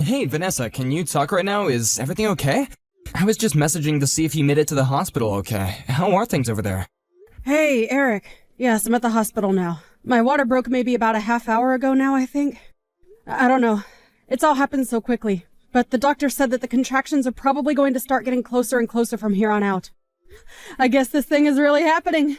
Hey, Vanessa, can you talk right now? Is everything okay? I was just messaging to see if you made it to the hospital okay. How are things over there? Hey, Eric. Yes, I'm at the hospital now. My water broke maybe about a half hour ago now, I think. I don't know. It's all happened so quickly. But the doctor said that the contractions are probably going to start getting closer and closer from here on out. I guess this thing is really happening.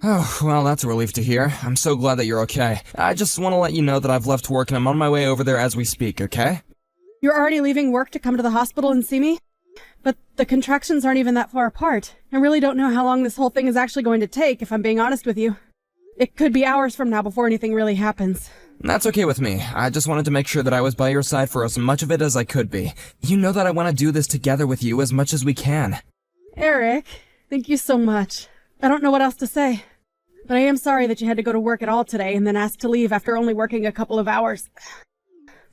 Oh, well, that's a relief to hear. I'm so glad that you're okay. I just want to let you know that I've left work and I'm on my way over there as we speak, okay? You're already leaving work to come to the hospital and see me? But the contractions aren't even that far apart. I really don't know how long this whole thing is actually going to take, if I'm being honest with you. It could be hours from now before anything really happens. That's okay with me. I just wanted to make sure that I was by your side for as much of it as I could be. You know that I want to do this together with you as much as we can. Eric, thank you so much. I don't know what else to say. But I am sorry that you had to go to work at all today and then asked to leave after only working a couple of hours.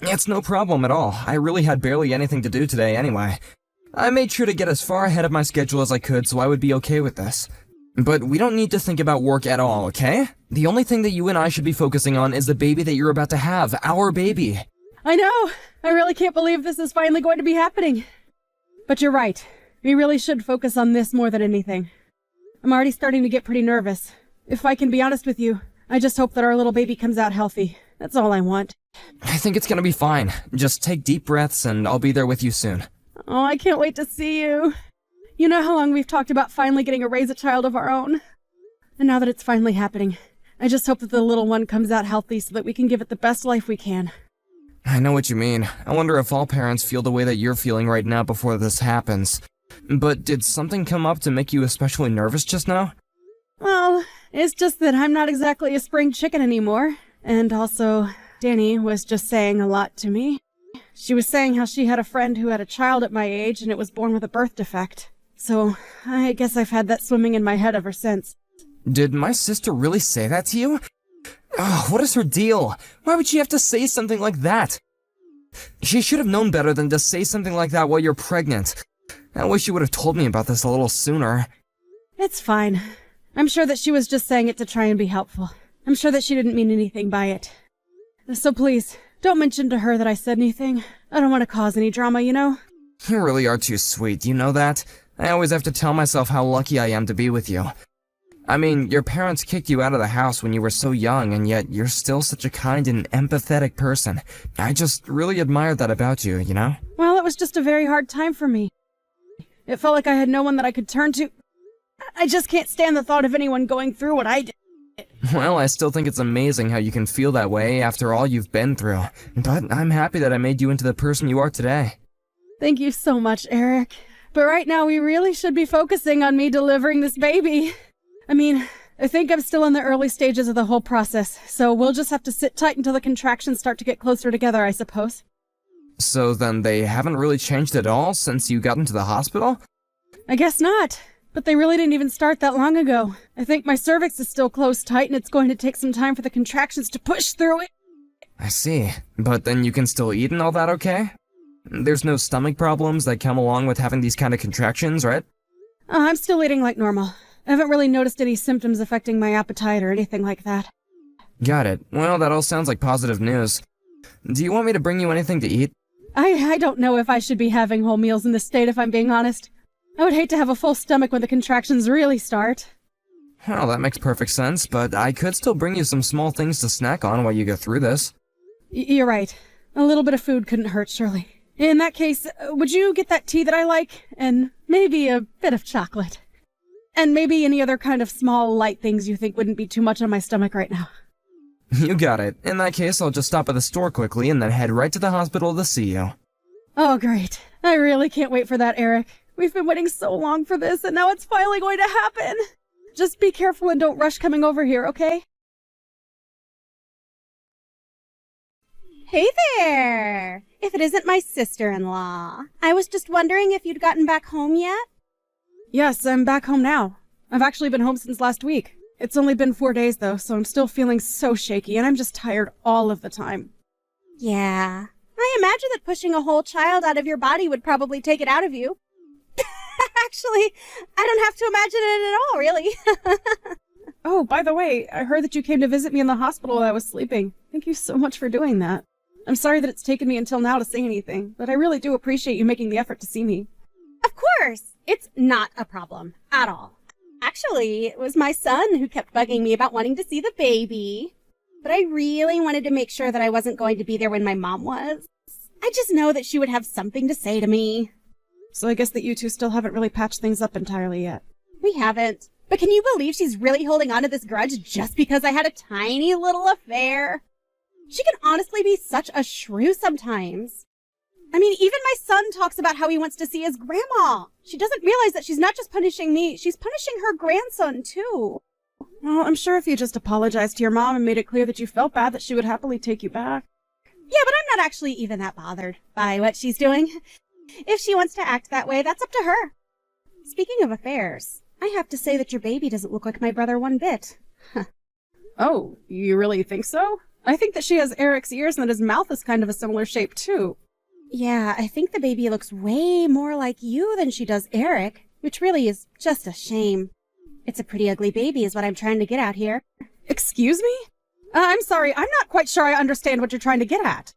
It's no problem at all. I really had barely anything to do today anyway. I made sure to get as far ahead of my schedule as I could so I would be okay with this. But we don't need to think about work at all, okay? The only thing that you and I should be focusing on is the baby that you're about to have, our baby. I know! I really can't believe this is finally going to be happening. But you're right. We really should focus on this more than anything. I'm already starting to get pretty nervous. If I can be honest with you, I just hope that our little baby comes out healthy. That's all I want. I think it's gonna be fine. Just take deep breaths and I'll be there with you soon. Oh, I can't wait to see you. You know how long we've talked about finally getting to raise a child of our own? And now that it's finally happening, I just hope that the little one comes out healthy so that we can give it the best life we can. I know what you mean. I wonder if all parents feel the way that you're feeling right now before this happens. But did something come up to make you especially nervous just now? Well, it's just that I'm not exactly a spring chicken anymore. And also, Danny was just saying a lot to me. She was saying how she had a friend who had a child at my age and it was born with a birth defect. So, I guess I've had that swimming in my head ever since. Did my sister really say that to you? Oh, what is her deal? Why would she have to say something like that? She should have known better than to say something like that while you're pregnant. I wish you would have told me about this a little sooner. It's fine. I'm sure that she was just saying it to try and be helpful. I'm sure that she didn't mean anything by it. So please, don't mention to her that I said anything. I don't want to cause any drama, you know? You really are too sweet, you know that? I always have to tell myself how lucky I am to be with you. I mean, your parents kicked you out of the house when you were so young, and yet you're still such a kind and empathetic person. I just really admire that about you, you know? Well, it was just a very hard time for me. It felt like I had no one that I could turn to. I just can't stand the thought of anyone going through what I did. Well, I still think it's amazing how you can feel that way after all you've been through. But I'm happy that I made you into the person you are today. Thank you so much, Eric. But right now we really should be focusing on me delivering this baby. I mean, I think I'm still in the early stages of the whole process, so we'll just have to sit tight until the contractions start to get closer together, I suppose. So then they haven't really changed at all since you got into the hospital? I guess not. But they really didn't even start that long ago. I think my cervix is still closed tight and it's going to take some time for the contractions to push through it. I see. But then you can still eat and all that, okay? There's no stomach problems that come along with having these kind of contractions, right? I'm still eating like normal. I haven't really noticed any symptoms affecting my appetite or anything like that. Got it. Well, that all sounds like positive news. Do you want me to bring you anything to eat? I don't know if I should be having whole meals in this state, if I'm being honest. I would hate to have a full stomach when the contractions really start. Well, that makes perfect sense, but I could still bring you some small things to snack on while you go through this. You're right. A little bit of food couldn't hurt, surely. In that case, would you get that tea that I like? And maybe a bit of chocolate. And maybe any other kind of small, light things you think wouldn't be too much on my stomach right now. You got it. In that case, I'll just stop at the store quickly and then head right to the hospital to see you. Oh, great. I really can't wait for that, Eric. We've been waiting so long for this, and now it's finally going to happen. Just be careful and don't rush coming over here, okay? Hey there! If it isn't my sister-in-law. I was just wondering if you'd gotten back home yet? Yes, I'm back home now. I've actually been home since last week. It's only been 4 days, though, so I'm still feeling so shaky, and I'm just tired all of the time. Yeah. I imagine that pushing a whole child out of your body would probably take it out of you. Actually, I don't have to imagine it at all, really. Oh, by the way, I heard that you came to visit me in the hospital while I was sleeping. Thank you so much for doing that. I'm sorry that it's taken me until now to say anything, but I really do appreciate you making the effort to see me. Of course! It's not a problem at all. Actually, it was my son who kept bugging me about wanting to see the baby. But I really wanted to make sure that I wasn't going to be there when my mom was. I just know that she would have something to say to me. So I guess that you two still haven't really patched things up entirely yet. We haven't. But can you believe she's really holding on to this grudge just because I had a tiny little affair? She can honestly be such a shrew sometimes. I mean, even my son talks about how he wants to see his grandma. She doesn't realize that she's not just punishing me, she's punishing her grandson too. Well, I'm sure if you just apologized to your mom and made it clear that you felt bad, that she would happily take you back. Yeah, but I'm not actually even that bothered by what she's doing. If she wants to act that way, that's up to her. Speaking of affairs, I have to say that your baby doesn't look like my brother one bit. Oh, you really think so? I think that she has Eric's ears and that his mouth is kind of a similar shape too. Yeah, I think the baby looks way more like you than she does Eric, which really is just a shame. It's a pretty ugly baby is what I'm trying to get at here. Excuse me? I'm sorry, I'm not quite sure I understand what you're trying to get at.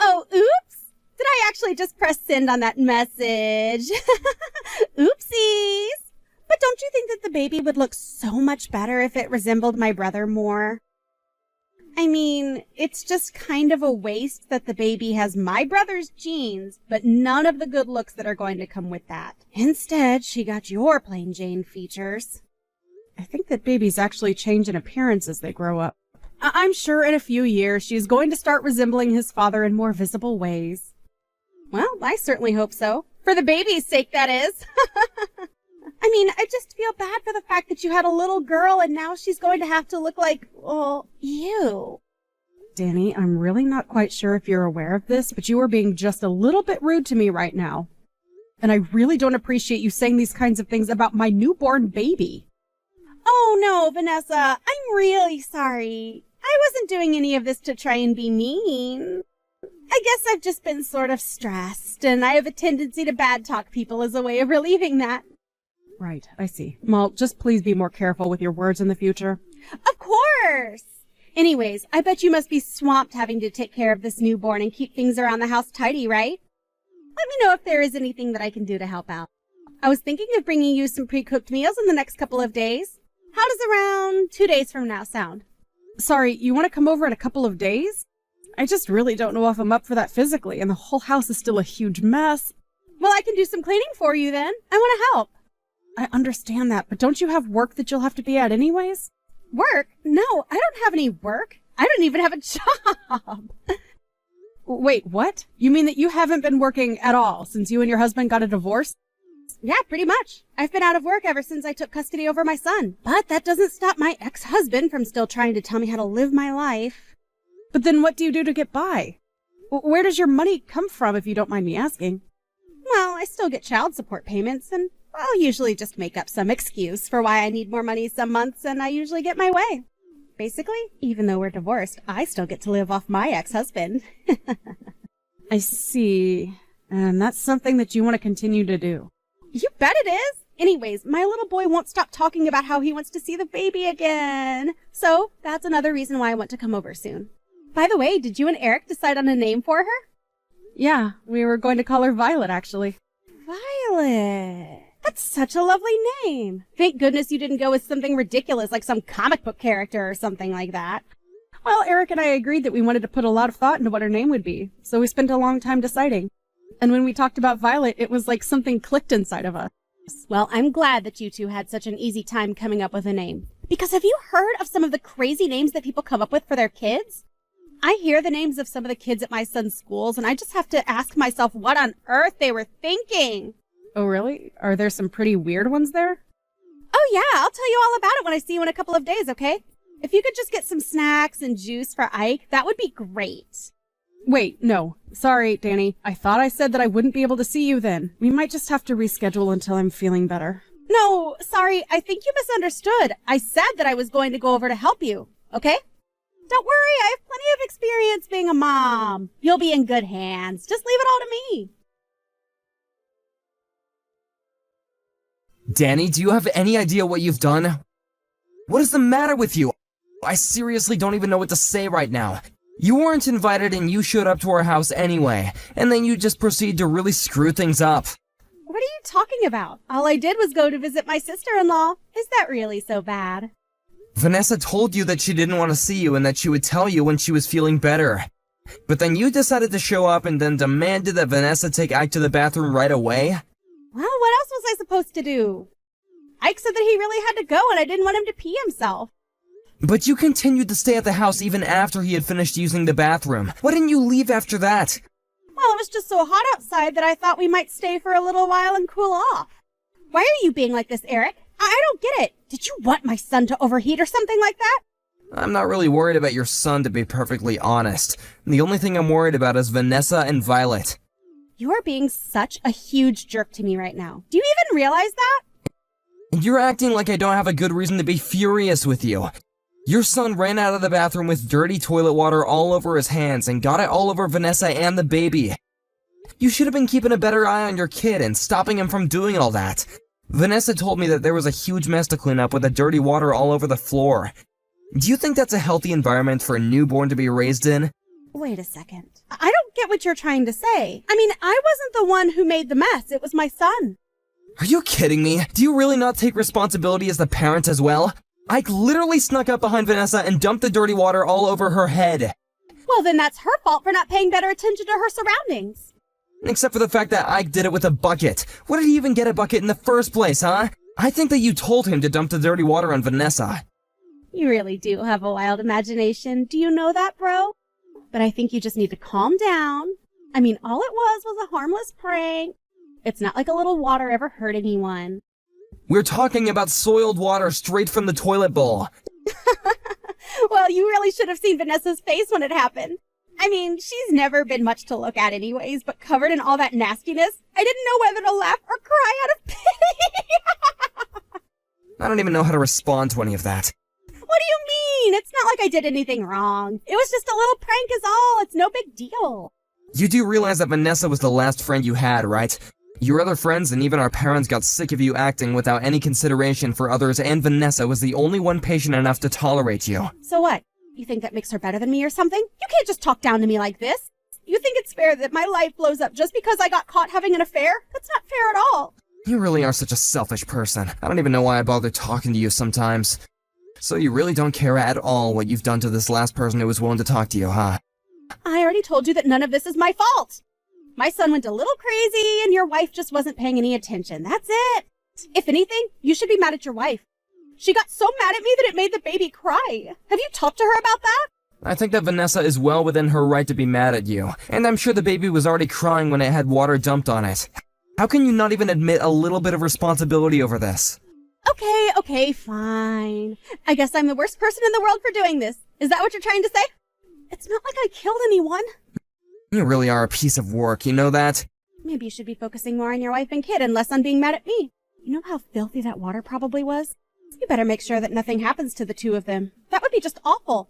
Oh, oops! Did I actually just press send on that message? Oopsies! But don't you think that the baby would look so much better if it resembled my brother more? I mean, it's just kind of a waste that the baby has my brother's genes, but none of the good looks that are going to come with that. Instead, she got your plain Jane features. I think that babies actually change in appearance as they grow up. I'm sure in a few years she's going to start resembling his father in more visible ways. Well, I certainly hope so. For the baby's sake, that is. I mean, I just feel bad for the fact that you had a little girl and now she's going to have to look like, well, you. Danny, I'm really not quite sure if you're aware of this, but you are being just a little bit rude to me right now. And I really don't appreciate you saying these kinds of things about my newborn baby. Oh no, Vanessa, I'm really sorry. I wasn't doing any of this to try and be mean. I guess I've just been sort of stressed, and I have a tendency to bad talk people as a way of relieving that. Right, I see. Well, just please be more careful with your words in the future. Of course! Anyways, I bet you must be swamped having to take care of this newborn and keep things around the house tidy, right? Let me know if there is anything that I can do to help out. I was thinking of bringing you some pre-cooked meals in the next couple of days. How does around 2 days from now sound? Sorry, you want to come over in a couple of days? I just really don't know if I'm up for that physically, and the whole house is still a huge mess. Well, I can do some cleaning for you then. I want to help. I understand that, but don't you have work that you'll have to be at anyways? Work? No, I don't have any work. I don't even have a job. Wait, what? You mean that you haven't been working at all since you and your husband got a divorce? Yeah, pretty much. I've been out of work ever since I took custody over my son. But that doesn't stop my ex-husband from still trying to tell me how to live my life. But then what do you do to get by? Where does your money come from, if you don't mind me asking? Well, I still get child support payments, and I'll usually just make up some excuse for why I need more money some months, and I usually get my way. Basically, even though we're divorced, I still get to live off my ex-husband. I see. And that's something that you want to continue to do. You bet it is! Anyways, my little boy won't stop talking about how he wants to see the baby again. So, that's another reason why I want to come over soon. By the way, did you and Eric decide on a name for her? Yeah, we were going to call her Violet, actually. Violet! That's such a lovely name. Thank goodness you didn't go with something ridiculous like some comic book character or something like that. Well, Eric and I agreed that we wanted to put a lot of thought into what her name would be, so we spent a long time deciding. And when we talked about Violet, it was like something clicked inside of us. Well, I'm glad that you two had such an easy time coming up with a name. Because have you heard of some of the crazy names that people come up with for their kids? I hear the names of some of the kids at my son's schools, and I just have to ask myself what on earth they were thinking. Oh, really? Are there some pretty weird ones there? Oh, yeah, I'll tell you all about it when I see you in a couple of days, okay? If you could just get some snacks and juice for Ike, that would be great. Wait, no. Sorry, Danny. I thought I said that I wouldn't be able to see you then. We might just have to reschedule until I'm feeling better. No, sorry, I think you misunderstood. I said that I was going to go over to help you, okay? Don't worry, I have plenty of experience being a mom. You'll be in good hands. Just leave it all to me. Danny, do you have any idea what you've done? What is the matter with you? I seriously don't even know what to say right now. You weren't invited and you showed up to our house anyway, and then you just proceed to really screw things up. What are you talking about? All I did was go to visit my sister-in-law. Is that really so bad? Vanessa told you that she didn't want to see you and that she would tell you when she was feeling better. But then you decided to show up and then demanded that Vanessa take Ike to the bathroom right away? Well, what else was I supposed to do? Ike said that he really had to go and I didn't want him to pee himself. But you continued to stay at the house even after he had finished using the bathroom. Why didn't you leave after that? Well, it was just so hot outside that I thought we might stay for a little while and cool off. Why are you being like this, Eric? I don't get it. Did you want my son to overheat or something like that? I'm not really worried about your son, to be perfectly honest. The only thing I'm worried about is Vanessa and Violet. You're being such a huge jerk to me right now. Do you even realize that? And you're acting like I don't have a good reason to be furious with you. Your son ran out of the bathroom with dirty toilet water all over his hands and got it all over Vanessa and the baby. You should have been keeping a better eye on your kid and stopping him from doing all that. Vanessa told me that there was a huge mess to clean up with the dirty water all over the floor. Do you think that's a healthy environment for a newborn to be raised in? Wait a second. I don't get what you're trying to say. I mean, I wasn't the one who made the mess. It was my son. Are you kidding me? Do you really not take responsibility as the parent as well? Ike literally snuck up behind Vanessa and dumped the dirty water all over her head. Well, then that's her fault for not paying better attention to her surroundings. Except for the fact that Ike did it with a bucket. What did he even get a bucket in the first place, huh? I think that you told him to dump the dirty water on Vanessa. You really do have a wild imagination. Do you know that, bro? But I think you just need to calm down. I mean, all it was a harmless prank. It's not like a little water ever hurt anyone. We're talking about soiled water straight from the toilet bowl. Well, you really should have seen Vanessa's face when it happened. I mean, she's never been much to look at anyways, but covered in all that nastiness, I didn't know whether to laugh or cry out of pity. I don't even know how to respond to any of that. What do you mean? It's not like I did anything wrong. It was just a little prank is all. It's no big deal. You do realize that Vanessa was the last friend you had, right? Your other friends and even our parents got sick of you acting without any consideration for others, and Vanessa was the only one patient enough to tolerate you. So what? You think that makes her better than me or something? You can't just talk down to me like this. You think it's fair that my life blows up just because I got caught having an affair? That's not fair at all. You really are such a selfish person. I don't even know why I bother talking to you sometimes. So you really don't care at all what you've done to this last person who was willing to talk to you, huh? I already told you that none of this is my fault. My son went a little crazy and your wife just wasn't paying any attention. That's it. If anything, you should be mad at your wife. She got so mad at me that it made the baby cry. Have you talked to her about that? I think that Vanessa is well within her right to be mad at you, and I'm sure the baby was already crying when it had water dumped on it. How can you not even admit a little bit of responsibility over this? Okay, fine. I guess I'm the worst person in the world for doing this. Is that what you're trying to say? It's not like I killed anyone. You really are a piece of work, you know that? Maybe you should be focusing more on your wife and kid and less on being mad at me. You know how filthy that water probably was? You better make sure that nothing happens to the two of them. That would be just awful.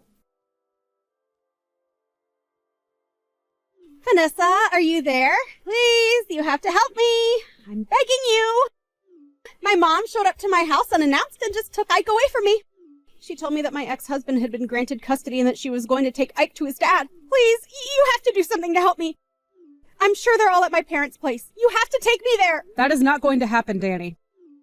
Vanessa, are you there? Please, you have to help me. I'm begging you. My mom showed up to my house unannounced and just took Ike away from me. She told me that my ex-husband had been granted custody and that she was going to take Ike to his dad. Please, you have to do something to help me. I'm sure they're all at my parents' place. You have to take me there. That is not going to happen, Danny.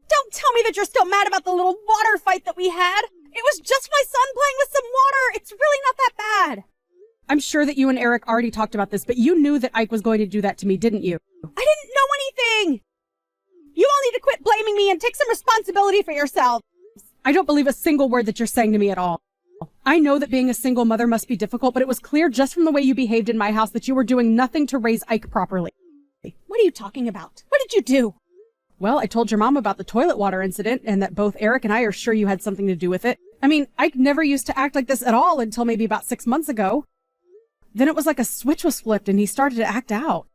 Don't tell me that you're still mad about the little water fight that we had. It was just my son playing with some water. It's really not that bad. I'm sure that you and Eric already talked about this, but you knew that Ike was going to do that to me, didn't you? I didn't know anything. You all need to quit blaming me and take some responsibility for yourself. I don't believe a single word that you're saying to me at all. I know that being a single mother must be difficult, but it was clear just from the way you behaved in my house that you were doing nothing to raise Ike properly. What are you talking about? What did you do? Well, I told your mom about the toilet water incident and that both Eric and I are sure you had something to do with it. I mean, Ike never used to act like this at all until maybe about 6 months ago. Then it was like a switch was flipped and he started to act out.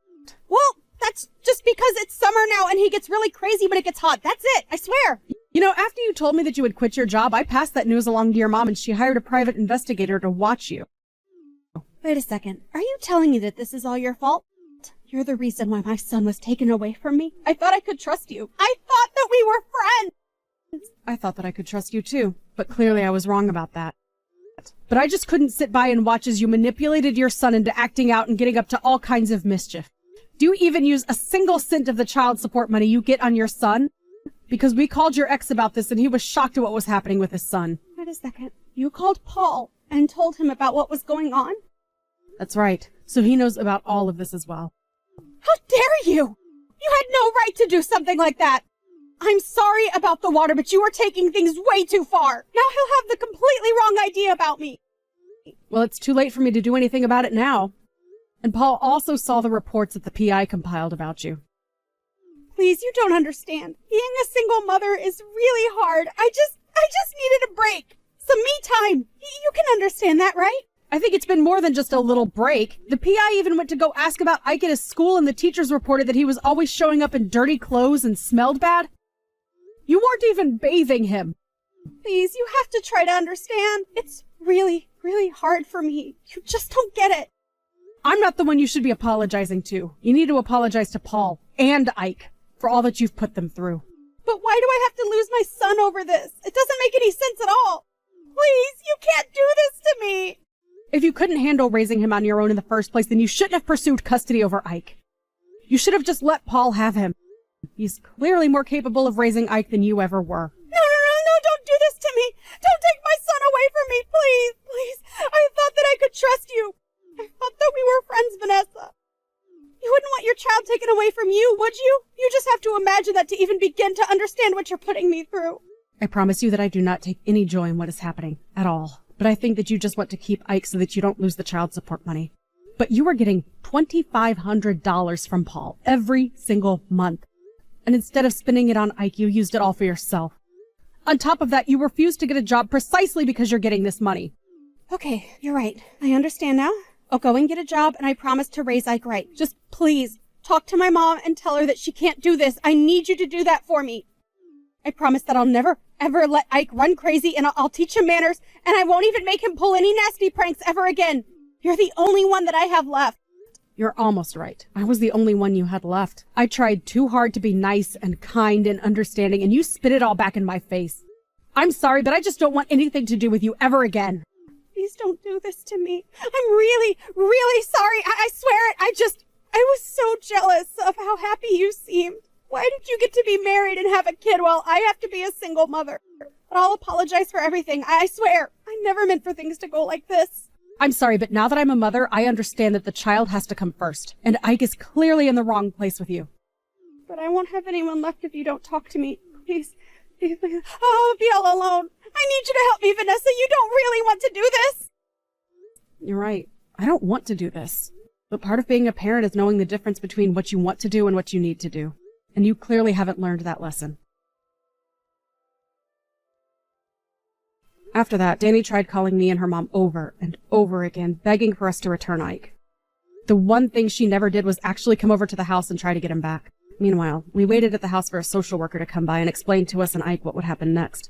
Well, that's just because it's summer now and he gets really crazy when it gets hot. That's it. I swear. You know, after you told me that you would quit your job, I passed that news along to your mom and she hired a private investigator to watch you. Wait a second. Are you telling me that this is all your fault? You're the reason why my son was taken away from me. I thought I could trust you. I thought that we were friends. I thought that I could trust you too, but clearly I was wrong about that. But I just couldn't sit by and watch as you manipulated your son into acting out and getting up to all kinds of mischief. Do you even use a single cent of the child support money you get on your son? Because we called your ex about this and he was shocked at what was happening with his son. Wait a second. You called Paul and told him about what was going on? That's right. So he knows about all of this as well. How dare you! You had no right to do something like that! I'm sorry about the water, but you were taking things way too far. Now he'll have the completely wrong idea about me. Well, it's too late for me to do anything about it now. And Paul also saw the reports that the PI compiled about you. Please, you don't understand. Being a single mother is really hard. I just needed a break. Some me time. You can understand that, right? I think it's been more than just a little break. The PI even went to go ask about Ike at his school, and the teachers reported that he was always showing up in dirty clothes and smelled bad. You weren't even bathing him. Please, you have to try to understand. It's really, really hard for me. You just don't get it. I'm not the one you should be apologizing to. You need to apologize to Paul and Ike for all that you've put them through. But why do I have to lose my son over this? It doesn't make any sense at all. Please, you can't do this to me. If you couldn't handle raising him on your own in the first place, then you shouldn't have pursued custody over Ike. You should have just let Paul have him. He's clearly more capable of raising Ike than you ever were. No, don't do this to me. Don't take my son away from me, please, please. I thought that I could trust you. I thought that we were friends, Vanessa. You wouldn't want your child taken away from you, would you? You just have to imagine that to even begin to understand what you're putting me through. I promise you that I do not take any joy in what is happening at all. But I think that you just want to keep Ike so that you don't lose the child support money. But you were getting $2,500 from Paul every single month. And instead of spending it on Ike, you used it all for yourself. On top of that, you refused to get a job precisely because you're getting this money. Okay, you're right. I understand now. I'll go and get a job, and I promise to raise Ike right. Just please, talk to my mom and tell her that she can't do this. I need you to do that for me. I promise that I'll never, ever let Ike run crazy, and I'll teach him manners, and I won't even make him pull any nasty pranks ever again. You're the only one that I have left. You're almost right. I was the only one you had left. I tried too hard to be nice and kind and understanding, and you spit it all back in my face. I'm sorry, but I just don't want anything to do with you ever again. Please don't do this to me. I'm really, really sorry. I swear it. I was so jealous of how happy you seemed. Why did you get to be married and have a kid while I have to be a single mother? But I'll apologize for everything. I swear. I never meant for things to go like this. I'm sorry, but now that I'm a mother, I understand that the child has to come first. And Ike is clearly in the wrong place with you. But I won't have anyone left if you don't talk to me. Please, please, please. Oh, I'll be all alone. I need you to help me, Vanessa. You don't really want to do this. You're right. I don't want to do this. But part of being a parent is knowing the difference between what you want to do and what you need to do. And you clearly haven't learned that lesson. After that, Danny tried calling me and her mom over and over again, begging for us to return Ike. The one thing she never did was actually come over to the house and try to get him back. Meanwhile, we waited at the house for a social worker to come by and explain to us and Ike what would happen next.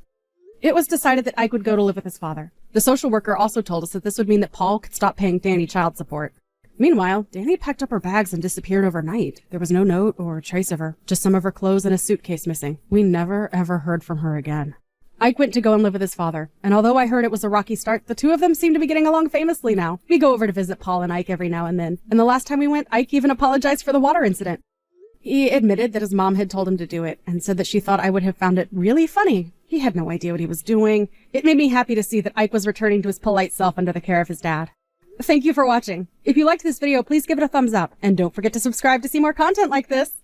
It was decided that Ike would go to live with his father. The social worker also told us that this would mean that Paul could stop paying Danny child support. Meanwhile, Danny packed up her bags and disappeared overnight. There was no note or trace of her, just some of her clothes and a suitcase missing. We never, ever heard from her again. Ike went to go and live with his father, and although I heard it was a rocky start, the two of them seem to be getting along famously now. We go over to visit Paul and Ike every now and then, and the last time we went, Ike even apologized for the water incident. He admitted that his mom had told him to do it, and said that she thought I would have found it really funny. He had no idea what he was doing. It made me happy to see that Ike was returning to his polite self under the care of his dad. Thank you for watching. If you liked this video, please give it a thumbs up, and don't forget to subscribe to see more content like this.